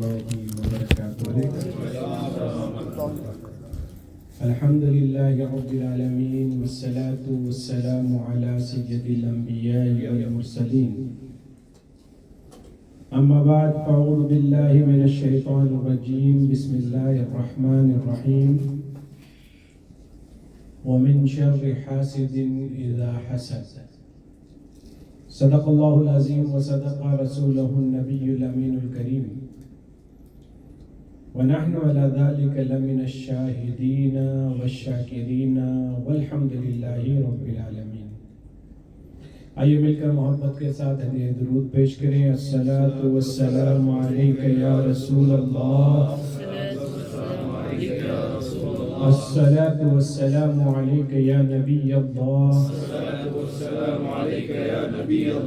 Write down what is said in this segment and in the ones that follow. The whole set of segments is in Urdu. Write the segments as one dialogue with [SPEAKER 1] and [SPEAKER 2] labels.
[SPEAKER 1] الله وبركاته. الحمد لله رب العالمين والصلاة والسلام على سيد الأنبياء والمرسلين. أما بعد فأعوذ بالله من الشيطان الرجيم. بسم الله الرحمن الرحيم. ومن شر حاسد إذا حسد. صدق الله العظيم وصدق رسوله النبي الأمين الكريم. ونحن على ذلك لمن الشاهدين والشاكرين والحمد لله رب العالمین. آئیے مل کر محبت کے ساتھ ہدیہ درود پیش کریں. الصلاۃ والسلام علیک یا رسول اللہ، الصلاۃ والسلام علیک یا نبی اللہ،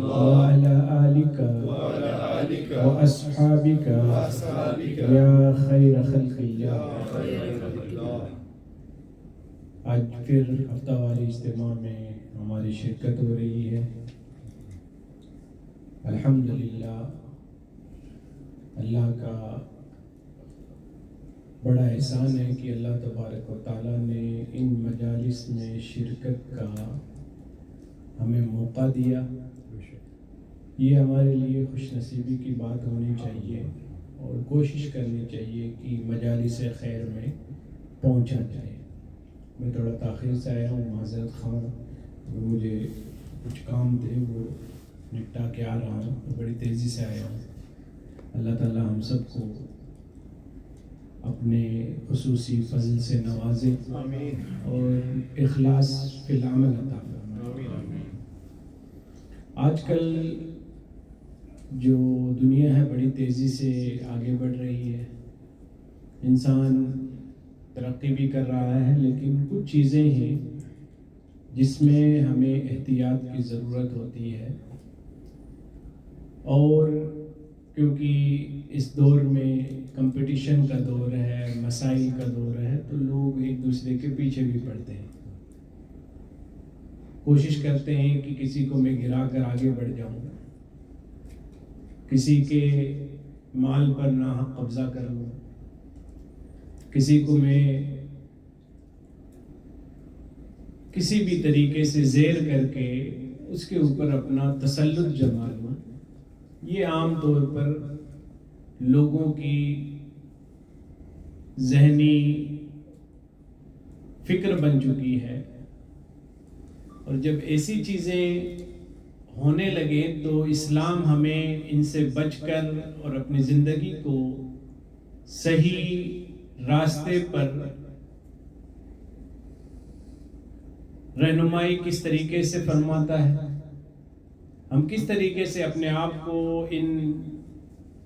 [SPEAKER 1] وعلى آلك وأصحابك يا خير خلق الله. آج پھر ہفتہ واری اجتماع میں ہماری شرکت ہو رہی ہے. الحمدللہ اللہ کا بڑا احسان ہے کہ اللہ تبارک و تعالیٰ نے ان مجالس میں شرکت کا ہمیں موقع دیا. یہ ہمارے لیے خوش نصیبی کی بات ہونی چاہیے اور کوشش کرنی چاہیے کہ مجالس خیر میں پہنچا جائے. میں تھوڑا تاخیر سے آیا ہوں، معذرت خواہ. مجھے کچھ کام تھے وہ نپٹا کے آ رہا ہوں، بڑی تیزی سے آیا ہوں. اللہ تعالیٰ ہم سب کو اپنے خصوصی فضل سے نوازے اور اخلاص فی العمل عطا فرمائے. آج کل جو دنیا ہے بڑی تیزی سے آگے بڑھ رہی ہے. انسان ترقی بھی کر رہا ہے، لیکن کچھ چیزیں ہیں جس میں ہمیں احتیاط کی ضرورت ہوتی ہے. اور کیونکہ اس دور میں کمپٹیشن کا دور ہے، مسائل کا دور ہے، تو لوگ ایک دوسرے کے پیچھے بھی پڑتے ہیں. کوشش کرتے ہیں کہ کسی کو میں گرا کر آگے بڑھ جاؤں، کسی کے مال پر ناحق قبضہ کر لوں، کسی کو میں کسی بھی طریقے سے زیر کر کے اس کے اوپر اپنا تسلط جما لوں. یہ عام طور پر لوگوں کی ذہنی فکر بن چکی ہے. اور جب ایسی چیزیں ہونے لگے تو اسلام ہمیں ان سے بچ کر اور اپنی زندگی کو صحیح راستے پر رہنمائی کس طریقے سے فرماتا ہے. ہم کس طریقے سے اپنے آپ کو ان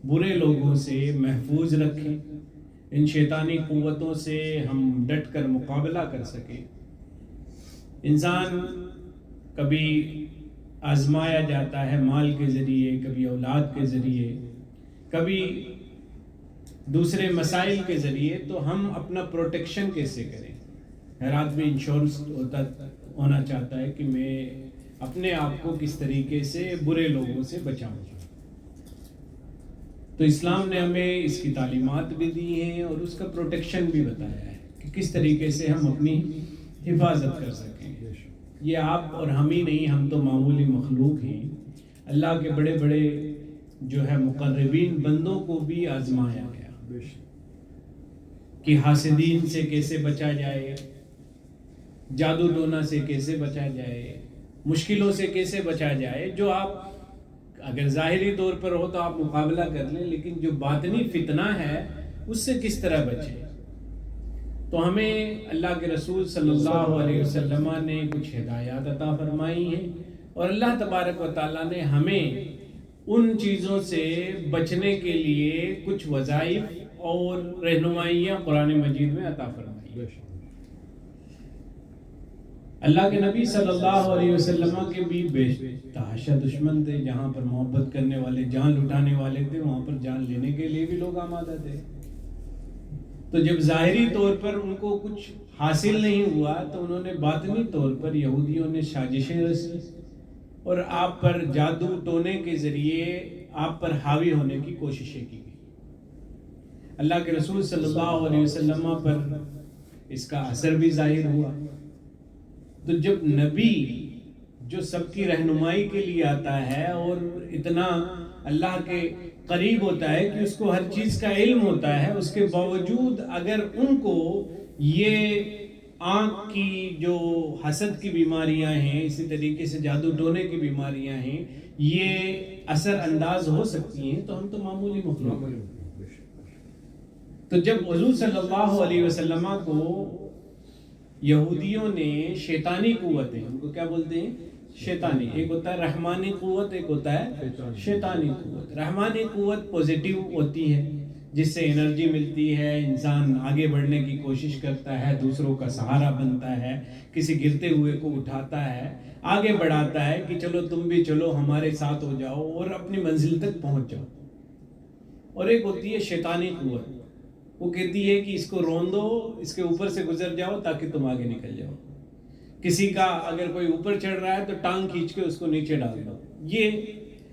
[SPEAKER 1] برے لوگوں سے محفوظ رکھیں، ان شیطانی قوتوں سے ہم ڈٹ کر مقابلہ کر سکیں. انسان کبھی آزمایا جاتا ہے مال کے ذریعے، کبھی اولاد کے ذریعے، کبھی دوسرے مسائل کے ذریعے. تو ہم اپنا پروٹیکشن کیسے کریں؟ ہر آدمی انشورنس ہونا چاہتا ہے کہ میں اپنے آپ کو کس طریقے سے برے لوگوں سے بچاؤں. تو اسلام نے ہمیں اس کی تعلیمات بھی دی ہیں اور اس کا پروٹیکشن بھی بتایا ہے کہ کس طریقے سے ہم اپنی حفاظت کر سکیں. یہ آپ اور ہم ہی نہیں، ہم تو معمولی مخلوق ہیں. اللہ کے بڑے بڑے جو ہے مقربین بندوں کو بھی آزمایا گیا کہ حاسدین سے کیسے بچا جائے، جادو ٹونا سے کیسے بچا جائے، مشکلوں سے کیسے بچا جائے. جو آپ اگر ظاہری طور پر ہو تو آپ مقابلہ کر لیں، لیکن جو باطنی فتنہ ہے اس سے کس طرح بچیں. تو ہمیں اللہ کے رسول صلی اللہ علیہ وسلم نے کچھ ہدایات عطا فرمائی ہیں اور اللہ تبارک و تعالیٰ نے ہمیں ان چیزوں سے بچنے کے لیے کچھ وظائف اور رہنمائیاں قرآن مجید میں عطا فرمائی. اللہ کے نبی صلی اللہ علیہ وسلم کے بھی بے تحاشا دشمن تھے. جہاں پر محبت کرنے والے جان لٹانے والے تھے، وہاں پر جان لینے کے لیے بھی لوگ آمادہ تھے. تو جب ظاہری طور پر ان کو کچھ حاصل نہیں ہوا تو انہوں نے باطنی طور پر یہودیوں نے سازشیں رچی اور آپ پر جادو ٹونے کے ذریعے آپ پر حاوی ہونے کی کوششیں کی گئی. اللہ کے رسول صلی اللہ علیہ وسلم پر اس کا اثر بھی ظاہر ہوا. تو جب نبی جو سب کی رہنمائی کے لیے آتا ہے اور اتنا اللہ کے قریب ہوتا ہے کہ اس کو ہر چیز کا علم ہوتا ہے، اس کے باوجود اگر ان کو یہ آنکھ کی جو حسد کی بیماریاں ہیں، اسی طریقے سے جادو ٹونے کی بیماریاں ہیں، یہ اثر انداز ہو سکتی ہیں، تو ہم تو معمولی مخلوق ہیں. تو جب حضور صلی اللہ علیہ وسلم کو یہودیوں نے شیطانی قوتیں، ان کو کیا بولتے ہیں؟ شیطانی. ایک ہوتا ہے رحمانی قوت، ایک ہوتا ہے شیطانی قوت. رحمانی قوت پوزیٹیو ہوتی ہے، جس سے انرجی ملتی ہے، انسان آگے بڑھنے کی کوشش کرتا ہے، دوسروں کا سہارا بنتا ہے، کسی گرتے ہوئے کو اٹھاتا ہے، آگے بڑھاتا ہے کہ چلو تم بھی چلو ہمارے ساتھ ہو جاؤ اور اپنی منزل تک پہنچ جاؤ. اور ایک ہوتی ہے شیطانی قوت، وہ کہتی ہے کہ اس کو رون دو، اس کے اوپر سے گزر جاؤ تاکہ تم آگے نکل جاؤ. کسی کا اگر کوئی اوپر چڑھ رہا ہے تو ٹانگ کھینچ کے اس کو نیچے ڈال دو. یہ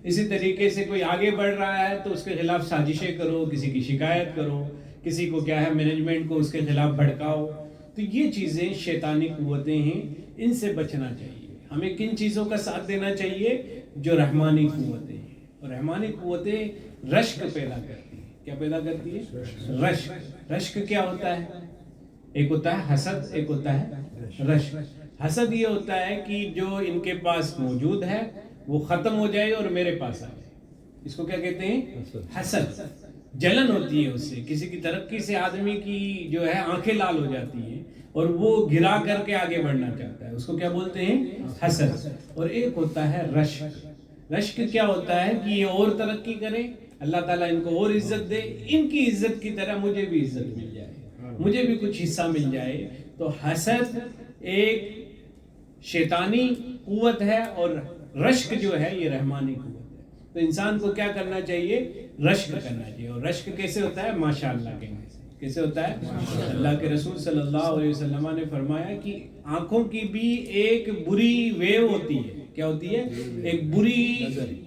[SPEAKER 1] اسی طریقے سے کوئی آگے بڑھ رہا ہے تو اس کے خلاف سازشیں کرو، کسی کی شکایت کرو، کسی کو کیا ہے مینجمنٹ کو اس کے خلاف بھڑکاؤ. تو یہ چیزیں شیطانی قوتیں ہیں، ان سے بچنا چاہیے. ہمیں کن چیزوں کا ساتھ دینا چاہیے؟ جو رحمانی قوتیں ہیں. اور رحمانی قوتیں رشک پیدا کرتی ہیں. کیا پیدا کرتی ہے؟ رشک. رشک کیا ہوتا ہے؟ ایک ہوتا ہے حسد، ایک ہوتا ہے رشک. حسد یہ ہوتا ہے کہ جو ان کے پاس موجود ہے وہ ختم ہو جائے اور میرے پاس آ جائے. اس کو کیا کہتے ہیں؟ حسد. جلن ہوتی ہے اس سے، کسی کی ترقی سے آدمی کی جو ہے آنکھیں لال ہو جاتی ہیں اور وہ گرا کر کے آگے بڑھنا چاہتا ہے. اس کو کیا بولتے ہیں؟ حسد. اور ایک ہوتا ہے رشک. رشک کیا ہوتا ہے کہ یہ اور ترقی کرے، اللہ تعالیٰ ان کو اور عزت دے، ان کی عزت کی طرح مجھے بھی عزت مل جائے، مجھے بھی کچھ حصہ مل جائے. تو حسد ایک شیطانی قوت ہے اور رشک جو ہے یہ رحمانی قوت ہے. تو انسان کو کیا کرنا چاہیے؟ رشک کرنا چاہیے. اور رشک کیسے ہوتا ہے؟ ماشاءاللہ کہنے سے. کیسے ہوتا ہے؟ اللہ کے رسول صلی اللہ علیہ وسلم نے فرمایا کہ آنکھوں کی بھی ایک بری ویو ہوتی ہے. کیا ہوتی ہے؟ ایک بری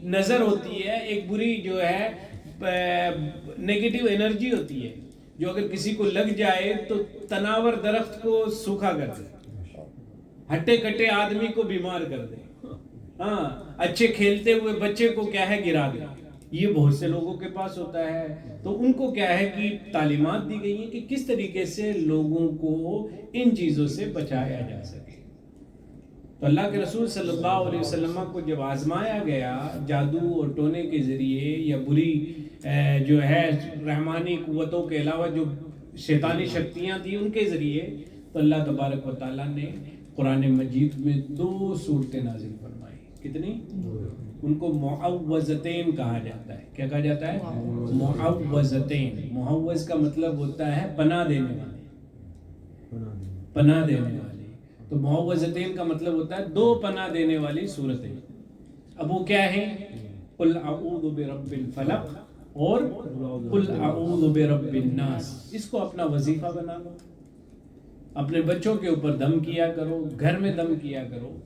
[SPEAKER 1] نظر ہوتی ہے، ایک بری جو ہے نیگیٹو انرجی ہوتی ہے، جو اگر کسی کو لگ جائے تو تناور درخت کو سوکھا کر دے، ہٹے کٹے آدمی کو بیمار کر دے، ہاں اچھے کھیلتے ہوئے بچے کو کیا ہے گرا دے. یہ بہت سے لوگوں کے پاس ہوتا ہے. تو ان کو کیا ہے کہ تعلیمات دی گئی ہیں کہ کس طریقے سے لوگوں کو ان چیزوں سے بچایا جا سکے. تو اللہ کے رسول صلی اللہ علیہ وسلم کو جب آزمایا گیا جادو اور ٹونے کے ذریعے یا بری جو ہے رحمانی قوتوں کے علاوہ جو شیطانی شکتیاں تھیں ان کے ذریعے، تو اللہ تبارک و تعالیٰ نے قرآن مجید میں 2 سورتیں نازل فرمائی. کتنی؟ ان کو معوذتین کہا جاتا ہے. کیا کہا جاتا ہے؟ معوذتین. معوذ کا مطلب ہوتا ہے پناہ دینے والے، پناہ دینے والے. تو معوذتین کا مطلب ہوتا ہے 2 پناہ دینے والی صورتیں. اب وہ کیا ہیں؟ قل اعوذ برب الفلق اور قل اعوذ برب الناس. اس کو اپنا وظیفہ بنا لو، اپنے بچوں کے اوپر دم کیا کرو، گھر میں دم کیا کرو،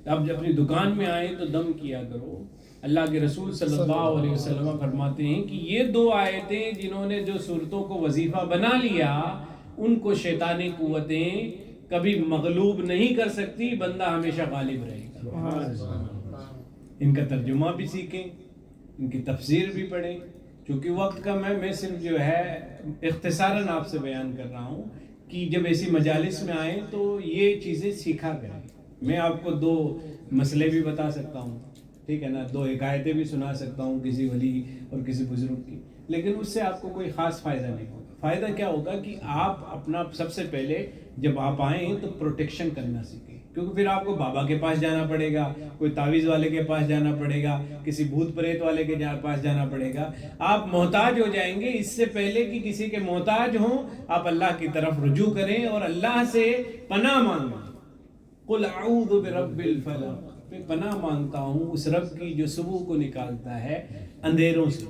[SPEAKER 1] اب جب اپنی دکان میں آئے تو دم کیا کرو. اللہ کے رسول صلی اللہ علیہ وسلم فرماتے ہیں کہ یہ 2 آیتیں جنہوں نے جو صورتوں کو وظیفہ بنا لیا ان کو شیطانی قوتیں کبھی مغلوب نہیں کر سکتی، بندہ ہمیشہ غالب رہے گا. ان کا ترجمہ بھی سیکھیں، ان کی تفسیر بھی پڑھیں. چونکہ وقت کم ہے، میں صرف جو ہے اختصاراً آپ سے بیان کر رہا ہوں کہ جب ایسی مجالس میں آئیں تو یہ چیزیں سیکھا کریں. میں آپ کو 2 مسئلے بھی بتا سکتا ہوں، ٹھیک ہے نا، 2 حکایتیں بھی سنا سکتا ہوں کسی ولی اور کسی بزرگ کی، لیکن اس سے آپ کو کوئی خاص فائدہ نہیں ہوگا. فائدہ کیا ہوگا کہ آپ اپنا سب سے پہلے جب آپ آئیں تو پروٹیکشن کرنا سیکھیں. کیونکہ پھر آپ کو بابا کے پاس جانا پڑے گا، کوئی تعویذ والے کے پاس جانا پڑے گا، کسی بھوت پریت والے کے پاس جانا پڑے گا. آپ محتاج ہو جائیں گے. اس سے پہلے کہ کسی کے محتاج ہوں آپ اللہ کی طرف رجوع کریں اور اللہ سے پناہ مانگیں. قل اعوذ برب الفلق، میں پناہ مانگتا ہوں اس رب کی جو صبح کو نکالتا ہے اندھیروں سے،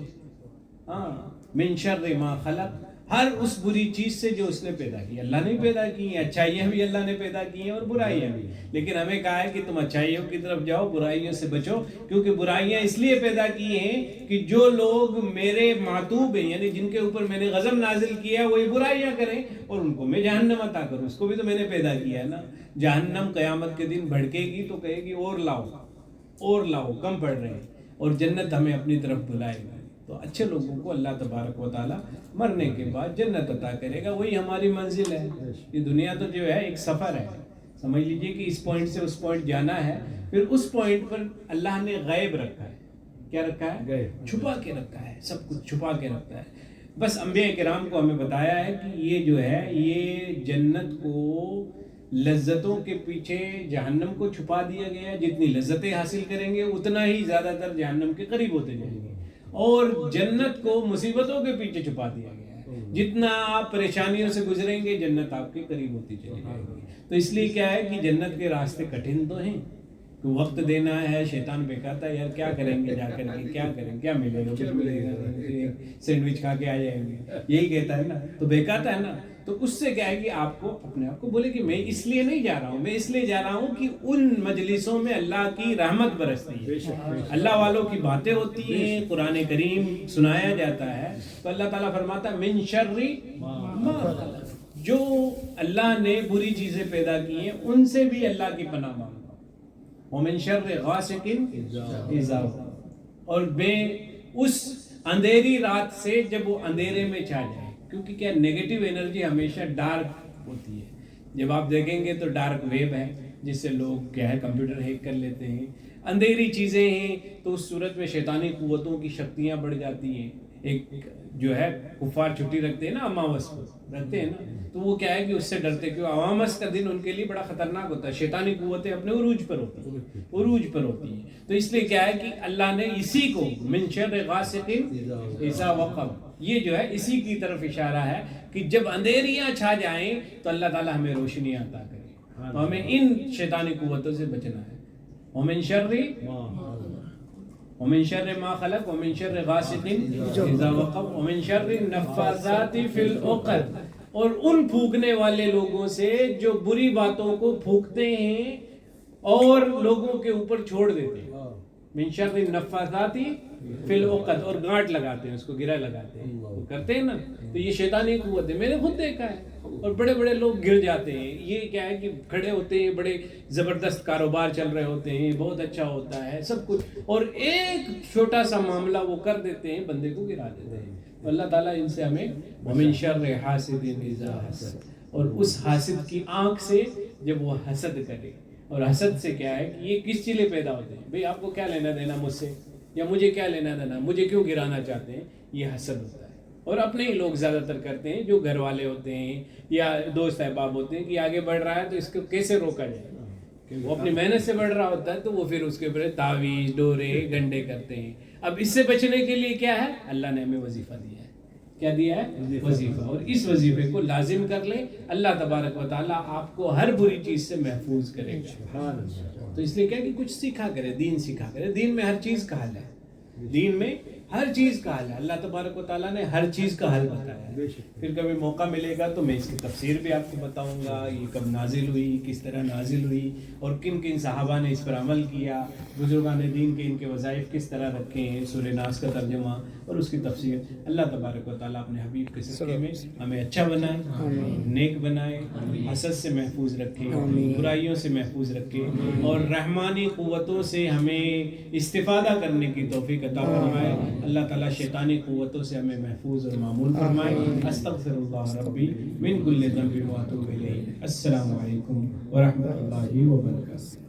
[SPEAKER 1] من شر ما خلق ہر اس بری چیز سے جو اس نے پیدا کی. اللہ نے پیدا کی ہیں, اچھائیاں بھی اللہ نے پیدا کی ہیں اور برائیاں بھی, لیکن ہمیں کہا ہے کہ تم اچھائیوں کی طرف جاؤ, برائیوں سے بچو, کیونکہ برائیاں اس لیے پیدا کی ہیں کہ جو لوگ میرے معتوب ہیں, یعنی جن کے اوپر میں نے غضب نازل کیا ہے, وہی برائیاں کریں اور ان کو میں جہنم عطا کروں. اس کو بھی تو میں نے پیدا کیا ہے نا. جہنم قیامت کے دن بھڑکے گی تو کہے گی اور لاؤ, کم پڑ رہے ہیں, اور جنت ہمیں اپنی طرف بلائے گا. تو اچھے لوگوں کو اللہ تبارک و تعالیٰ مرنے کے بعد جنت عطا کرے گا, وہی ہماری منزل ہے. یہ دنیا تو جو ہے ایک سفر ہے, سمجھ لیجئے کہ اس پوائنٹ سے اس پوائنٹ جانا ہے, پھر اس پوائنٹ پر اللہ نے غیب رکھا ہے. کیا رکھا ہے؟ چھپا کے رکھا ہے, سب کچھ چھپا کے رکھا ہے. بس انبیاء کرام کو ہمیں بتایا ہے کہ یہ جو ہے یہ جنت کو لذتوں کے پیچھے جہنم کو چھپا دیا گیا ہے. جتنی لذتیں حاصل کریں گے اتنا ہی زیادہ تر جہنم کے قریب ہوتے جائیں گے, اور جنت کو مصیبتوں کے پیچھے چھپا دیا گیا ہے. جتنا آپ پریشانیوں سے گزریں گے جنت آپ کے قریب ہوتی چلی جائے گی. تو اس لیے کیا ہے کہ جنت کے راستے کٹھن تو ہیں, تو وقت دینا ہے. شیطان بہکاتا ہے, یار کیا کریں گے جا کر کے, کیا کریں, کیا ملے گا, کچھ ملے گا, سینڈوچ کھا کے آ جائیں گے, یہی کہتا ہے نا. تو بہکاتا ہے نا, تو اس سے کیا ہے کہ آپ کو اپنے آپ کو بولے کہ میں اس لیے نہیں جا رہا ہوں, میں اس لیے جا رہا ہوں کہ ان مجلسوں میں اللہ کی رحمت برستی ہے, اللہ والوں کی باتیں ہوتی ہیں, قرآن کریم سنایا جاتا ہے. تو اللہ تعالیٰ فرماتا ہے من شر ما خلق, جو اللہ نے بری چیزیں پیدا کی ہیں ان سے بھی اللہ کی پناہ مانگتا ہوں. ومن شر غاسق اذا وقب, اور میں اس اندھیری رات سے جب وہ اندھیرے میں چھا جائے. کیونکہ کیا نیگیٹو انرجی ہمیشہ ڈارک ہوتی ہے. جب آپ دیکھیں گے تو ڈارک ویب ہے جس سے لوگ کیا ہے کمپیوٹر ہیک کر لیتے ہیں, اندھیری چیزیں ہیں, تو اس صورت میں شیطانی قوتوں کی شکتیاں بڑھ جاتی ہیں. ایک جو ہے کفار چھٹی رکھتے ہیں نا, اماوس کو رکھتے ہیں نا, تو وہ کیا ہے کہ اس سے ڈرتے, کیوں اماوس کا دن ان کے لیے بڑا خطرناک ہوتا ہے. شیطانی قوتیں اپنے عروج پر ہوتی ہیں. تو اس لیے کیا ہے کہ اللہ نے اسی کو من شر غاسق اذا وقب, یہ جو ہے اسی کی طرف اشارہ ہے کہ جب اندھیریاں چھا جائیں تو اللہ تعالیٰ ہمیں روشنی عطا کرے. تو ہمیں ان شیطانی قوتوں سے بچنا ہے. ومن شر ما خلق ومن شر غاسق اذا وقب ومن شر النفاثات فی العقد, اور ان پھونکنے والے لوگوں سے جو بری باتوں کو پھونکتے ہیں اور لوگوں کے اوپر چھوڑ دیتے ہیں. من شر النفاثات فی العقد, اور گانٹ لگاتے ہیں, اس کو گرہ لگاتے ہیں, وہ کرتے ہیں نا. تو یہ شیطانی قوت ہے, میں نے خود دیکھا ہے. اور بڑے بڑے لوگ گر جاتے ہیں. یہ کیا ہے کہ کھڑے ہوتے ہیں, بڑے زبردست کاروبار چل رہے ہوتے ہیں, بہت اچھا ہوتا ہے سب کچھ, اور ایک چھوٹا سا معاملہ وہ کر دیتے ہیں, بندے کو گرا دیتے ہیں. تو اللہ تعالیٰ ان سے ہمیں ومن شر حاسد اذا حسد, اور اس حاسد کی آنکھ سے جب وہ حسد کرے. اور حسد سے کیا ہے کہ یہ کس چیز لیے پیدا ہوتے ہیں, بھئی آپ کو کیا لینا دینا مجھ سے, یا مجھے کیا لینا دینا, مجھے کیوں گرانا چاہتے ہیں, یہ حسد ہوتا ہے. اور اپنے ہی لوگ زیادہ تر کرتے ہیں, جو گھر والے ہوتے ہیں یا دوست احباب ہوتے ہیں کہ آگے بڑھ رہا ہے تو اس کو کیسے روکا جائے. وہ اپنی محنت سے بڑھ رہا ہوتا ہے تو وہ پھر اس کے اوپر تعویذ ڈورے گنڈے کرتے ہیں. اب اس سے بچنے کے لیے کیا ہے, اللہ نے ہمیں وظیفہ دیا ہے. کیا دیا ہے؟ وظیفہ. اور اس وظیفے کو لازم کر لیں, اللہ تبارک و تعالیٰ آپ کو ہر بری چیز سے محفوظ کرے گا. تو اس لیے کیا کہ کچھ سیکھا کرے, دین سیکھا کرے. دین میں ہر چیز کا حل ہے, دین میں ہر چیز کا حل ہے. اللہ تبارک و تعالیٰ نے ہر چیز کا حل بتایا ہے. پھر کبھی موقع ملے گا تو میں اس کی تفسیر بھی آپ کو بتاؤں گا, یہ کب نازل ہوئی, کس طرح نازل ہوئی, اور کن کن صحابہ نے اس پر عمل کیا, بزرگان دین کے ان کے وظائف کس طرح رکھے ہیں, سورہ ناس کا ترجمہ اور اس کی تفسیر. اللہ تبارک و تعالیٰ اپنے حبیب کے صدقے میں ہمیں اچھا بنائے, نیک بنائے, حسد سے محفوظ رکھے, برائیوں سے محفوظ رکھے, اور رحمانی قوتوں سے ہمیں استفادہ کرنے کی توفیق عطا فرمائے. اللہ تعالیٰ شیطانی قوتوں سے ہمیں محفوظ اور معمول فرمائے. استغفر اللہ ربی من کل ذنب واتوب الیہ. السلام علیکم ورحمۃ اللہ وبرکاتہ.